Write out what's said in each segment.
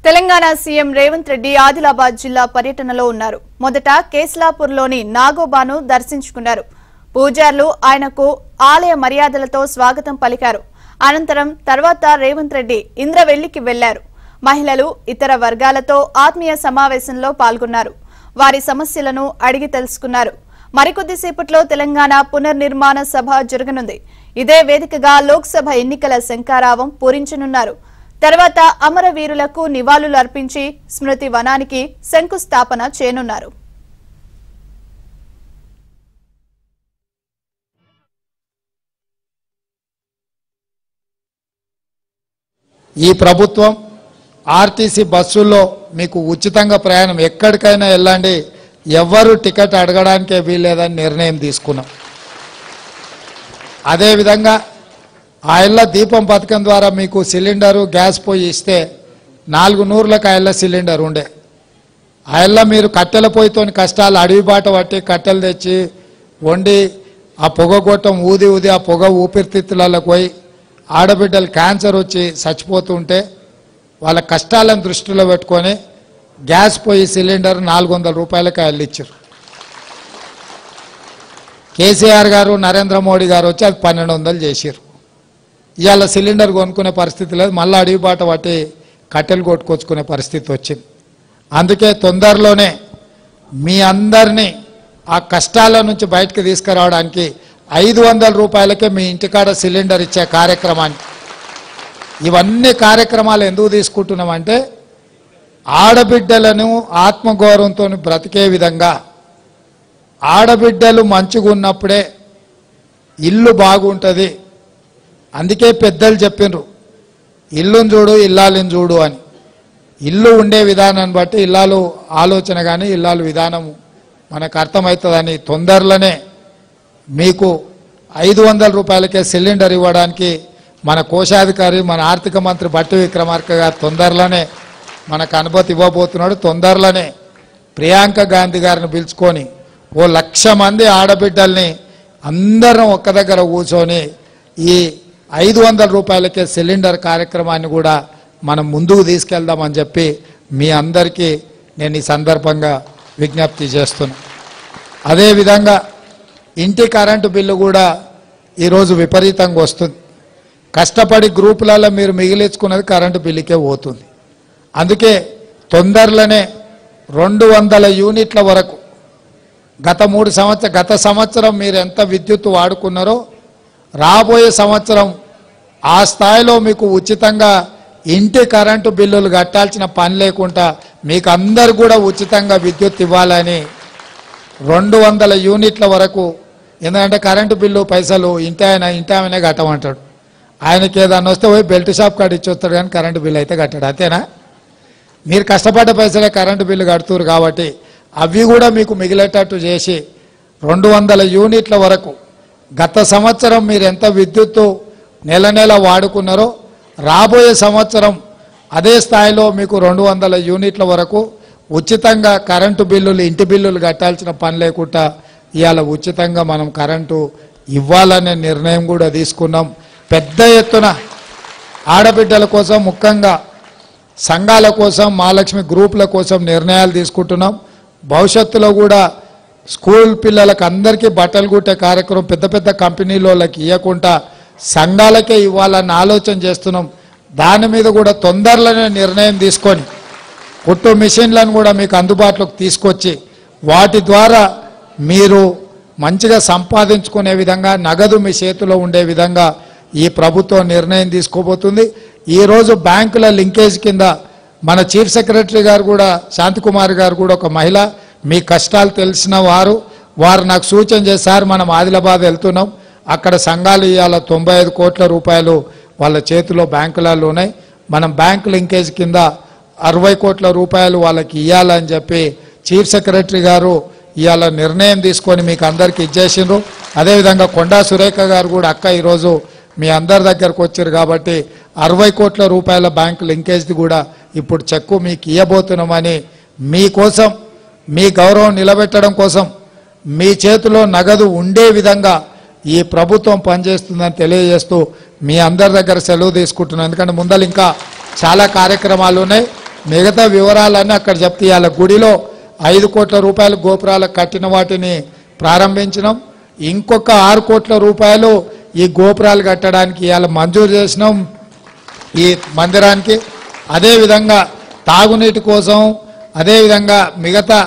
Telangana CM Revanth Reddy Adilabad జిల్లా పర్యటనలో ఉన్నారు. మొదట కేస్లాపూర్లోని నాగోబాను దర్శించుకున్నారు. పూజారులు ఆయనకు ఆలయ మర్యాదలతో స్వాగతం పలికారు. అనంతరం తర్వాత రేవంత్ రెడ్డి ఇంద్రవెల్లికి వెళ్లారు. మహిళలు ఇతర వర్గాలతో ఆత్మీయ సమావేశంలో పాల్గొన్నారు. వారి సమస్యలను అడిగి తెలుసుకున్నారు. మరికొద్దిసేపట్లో తెలంగాణ పునర్నిర్మాణ సభ జరగనుంది. ఇదే వేదికగా లోక్సభ ఎన్నికల శంఖారావం పూరించనున్నారు. తర్వాత అమరవీరులకు నివాళులు అర్పించి స్మృతి వనానికి శంకుస్థాపన చేయనున్నారు. ఈ ప్రభుత్వం ఆర్టీసీ బస్సుల్లో మీకు ఉచితంగా ప్రయాణం ఎక్కడికైనా వెళ్ళండి, ఎవ్వరూ టికెట్ అడగడానికే వీల్లేదని నిర్ణయం తీసుకున్నాం. అదేవిధంగా ఆ ఇళ్ల దీపం పథకం ద్వారా మీకు సిలిండరు గ్యాస్ పొయ్యి ఇస్తే 4 నూర్లకు ఆ ఇళ్ల సిలిండర్ ఉండే. ఆ ఇళ్ల మీరు కట్టెల పొయ్యితో కష్టాలు అడవి బాట పట్టి కట్టెలు తెచ్చి వండి ఆ పొగగొట్టం ఊది ఆ పొగ ఊపిరితిత్తులకు పోయి ఆడబిడ్డలు క్యాన్సర్ వచ్చి చచ్చిపోతుంటే వాళ్ళ కష్టాలను దృష్టిలో పెట్టుకొని గ్యాస్ పొయ్యి సిలిండర్ 400 రూపాయలకు ఆ ఇల్లు ఇచ్చారు. కేసీఆర్ గారు నరేంద్ర మోడీ గారు వచ్చి అది 1200 చేశారు. ఇవాళ సిలిండర్ కొనుక్కునే పరిస్థితి లేదు, మళ్ళీ అడవి బాట పట్టి కట్టెలు కొట్టుకొచ్చుకునే పరిస్థితి వచ్చింది. అందుకే తొందరలోనే మీ అందరినీ ఆ కష్టాల నుంచి బయటకు తీసుకురావడానికి 500 రూపాయలకే మీ ఇంటికాడ సిలిండర్ ఇచ్చే కార్యక్రమాన్ని, ఇవన్నీ కార్యక్రమాలు ఎందుకు తీసుకుంటున్నామంటే ఆడబిడ్డలను ఆత్మగౌరవంతో బ్రతికే విధంగా, ఆడబిడ్డలు మంచిగా ఉన్నప్పుడే ఇల్లు బాగుంటుంది. అందుకే పెద్దలు చెప్పిండ్రు ఇల్లును చూడు ఇల్లాలిని చూడు అని. ఇల్లు ఉండే విధానాన్ని బట్టి ఇల్లాలు ఆలోచన కానీ ఇల్లాలు విధానము మనకు అర్థమవుతుందని తొందరలోనే మీకు 500 రూపాయలకే సిలిండర్ ఇవ్వడానికి మన కోశాధికారి మన ఆర్థిక మంత్రి బట్టి విక్రమార్క గారు తొందరలోనే మనకు అనుమతి ఇవ్వబోతున్నాడు. తొందరలోనే ప్రియాంక గాంధీ గారిని పిలుచుకొని 1,00,000 మంది ఆడబిడ్డల్ని అందరం ఒక్క దగ్గర కూర్చొని ఈ 500 రూపాయలకే సిలిండర్ కార్యక్రమాన్ని కూడా మనం ముందుకు తీసుకెళ్దామని చెప్పి మీ అందరికీ నేను ఈ సందర్భంగా విజ్ఞప్తి చేస్తున్నా. అదేవిధంగా ఇంటి కరెంటు బిల్లు కూడా ఈరోజు విపరీతంగా వస్తుంది. కష్టపడి గ్రూపులలో మీరు మిగిలించుకున్నది కరెంటు బిల్లుకే పోతుంది. అందుకే తొందరలోనే 200 యూనిట్ల వరకు గత సంవత్సరం మీరు ఎంత విద్యుత్ వాడుకున్నారో రాబోయే సంవత్సరం ఆ స్థాయిలో మీకు ఉచితంగా ఇంటి కరెంటు బిల్లులు కట్టాల్సిన పని లేకుండా మీకు అందరు కూడా ఉచితంగా విద్యుత్ ఇవ్వాలని 200 యూనిట్ల వరకు. ఎందుకంటే కరెంటు బిల్లు పైసలు ఇంటి ఆమెనే కట్టమంటాడు. ఆయనకి ఏదన్నా వస్తే పోయి బెల్ట్ షాప్ కాడ ఇచ్చొస్తాడు కానీ కరెంటు బిల్లు అయితే కట్టాడు. అంతేనా? మీరు కష్టపడ్డ పైసలే కరెంటు బిల్లు కడుతున్నారు కాబట్టి అవి కూడా మీకు మిగిలేటట్టు చేసి 200 యూనిట్ల వరకు గత సంవత్సరం మీరు ఎంత విద్యుత్తు నెల వాడుకున్నారో రాబోయే సంవత్సరం అదే స్థాయిలో మీకు 200 యూనిట్ల వరకు ఉచితంగా కరెంటు బిల్లులు ఇంటి బిల్లులు కట్టాల్సిన పని లేకుండా ఇవాళ ఉచితంగా మనం కరెంటు ఇవ్వాలనే నిర్ణయం కూడా తీసుకున్నాం. పెద్ద ఎత్తున ఆడబిడ్డల కోసం ముఖ్యంగా సంఘాల కోసం మహాలక్ష్మి గ్రూపుల కోసం నిర్ణయాలు తీసుకుంటున్నాం. భవిష్యత్తులో కూడా స్కూల్ పిల్లలకు అందరికీ బట్టలు కుట్టే కార్యక్రమం పెద్ద కంపెనీలకి ఇవ్వకుండా సంఘాలకే ఇవ్వాలని ఆలోచన చేస్తున్నాం. దాని మీద కూడా తొందరలోనే నిర్ణయం తీసుకొని కుట్టు మిషన్లను కూడా మీకు అందుబాటులోకి తీసుకొచ్చి వాటి ద్వారా మీరు మంచిగా సంపాదించుకునే విధంగా నగదు మీ చేతిలో ఉండే విధంగా ఈ ప్రభుత్వం నిర్ణయం తీసుకోబోతుంది. ఈరోజు బ్యాంకుల లింకేజ్ కింద మన చీఫ్ సెక్రటరీ గారు కూడా శాంతికుమార్ గారు కూడా ఒక మహిళ, మీ కష్టాలు తెలిసిన వారు నాకు సూచన చేశారు. మనం ఆదిలాబాద్ వెళ్తున్నాం, అక్కడ సంఘాలు ఇవాళ 95 కోట్ల రూపాయలు వాళ్ళ చేతిలో బ్యాంకులలో ఉన్నాయి. మనం బ్యాంకు లింకేజ్ కింద 60 కోట్ల రూపాయలు వాళ్ళకి ఇవ్వాలని చెప్పి చీఫ్ సెక్రటరీ గారు ఇవాళ నిర్ణయం తీసుకొని మీకు అందరికీ ఇచ్చేసిండ్రు. అదేవిధంగా కొండా సురేఖ గారు కూడా అక్క ఈరోజు మీ అందరి దగ్గరకు వచ్చారు కాబట్టి 60 కోట్ల రూపాయల బ్యాంకు లింకేజ్ది కూడా ఇప్పుడు చెక్కు మీకు ఇవ్వబోతున్నామని, మీకోసం మీ గౌరవం నిలబెట్టడం కోసం మీ చేతిలో నగదు ఉండే విధంగా ఈ ప్రభుత్వం పనిచేస్తుందని తెలియజేస్తూ మీ అందరి దగ్గర సెలవు తీసుకుంటున్నాను. ఎందుకంటే ముందర ఇంకా చాలా కార్యక్రమాలు ఉన్నాయి. మిగతా వివరాలన్నీ అక్కడ చెప్తే ఇవాళ గుడిలో 5 కోట్ల రూపాయలు గోపురాలకు కట్టిన వాటిని ప్రారంభించినాం. ఇంకొక 6 కోట్ల రూపాయలు ఈ గోపురాలు కట్టడానికి ఇవాళ మంజూరు చేసినాం ఈ మందిరానికి. అదేవిధంగా తాగునీటి కోసం, అదేవిధంగా మిగతా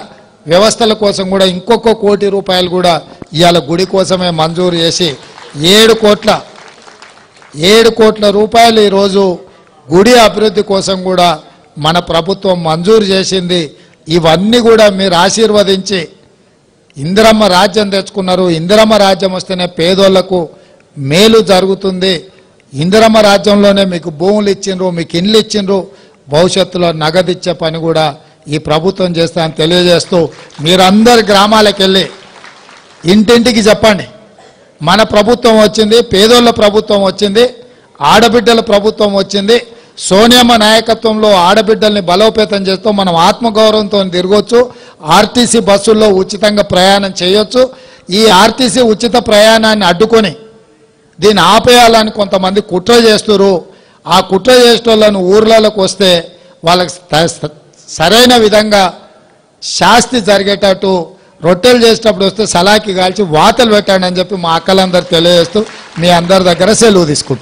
వ్యవస్థల కోసం కూడా ఇంకొక 1 కోటి రూపాయలు కూడా ఇవాళ గుడి కోసమే మంజూరు చేసి 7 కోట్ల రూపాయలు ఈరోజు గుడి అభివృద్ధి కోసం కూడా మన ప్రభుత్వం మంజూరు చేసింది. ఇవన్నీ కూడా మీరు ఆశీర్వదించి ఇందిరమ్మ రాజ్యం తెచ్చుకున్నారు. ఇందిరమ్మ రాజ్యం వస్తేనే పేదోళ్లకు మేలు జరుగుతుంది. ఇందిరమ్మ రాజ్యంలోనే మీకు భూములు ఇచ్చిండ్రు, మీకు ఇండ్లు ఇచ్చిండ్రు, భవిష్యత్తులో నగదు ఇచ్చే పని కూడా ఈ ప్రభుత్వం చేస్తానని తెలియజేస్తూ మీరందరు గ్రామాలకు వెళ్ళి ఇంటింటికి చెప్పండి, మన ప్రభుత్వం వచ్చింది, పేదోళ్ళ ప్రభుత్వం వచ్చింది, ఆడబిడ్డల ప్రభుత్వం వచ్చింది. సోనియమ్మ నాయకత్వంలో ఆడబిడ్డల్ని బలోపేతం చేస్తూ మనం ఆత్మగౌరవంతో తిరగొచ్చు. ఆర్టీసీ బస్సుల్లో ఉచితంగా ప్రయాణం చేయొచ్చు. ఈ ఆర్టీసీ ఉచిత ప్రయాణాన్ని అడ్డుకొని దీన్ని ఆపేయాలని కొంతమంది కుట్ర చేస్తున్నారు. ఆ కుట్ర చేసేటోళ్ళను ఊర్లలోకి వస్తే వాళ్ళకి సరైన విధంగా శాస్తి జరిగేటట్టు రొట్టెలు చేసేటప్పుడు వస్తే సలాకి కాల్చి వాతలు పెట్టండి అని చెప్పి మా అక్కలందరూ తెలియజేస్తూ మీ అందరి దగ్గర సెలవు తీసుకుంటున్నాను.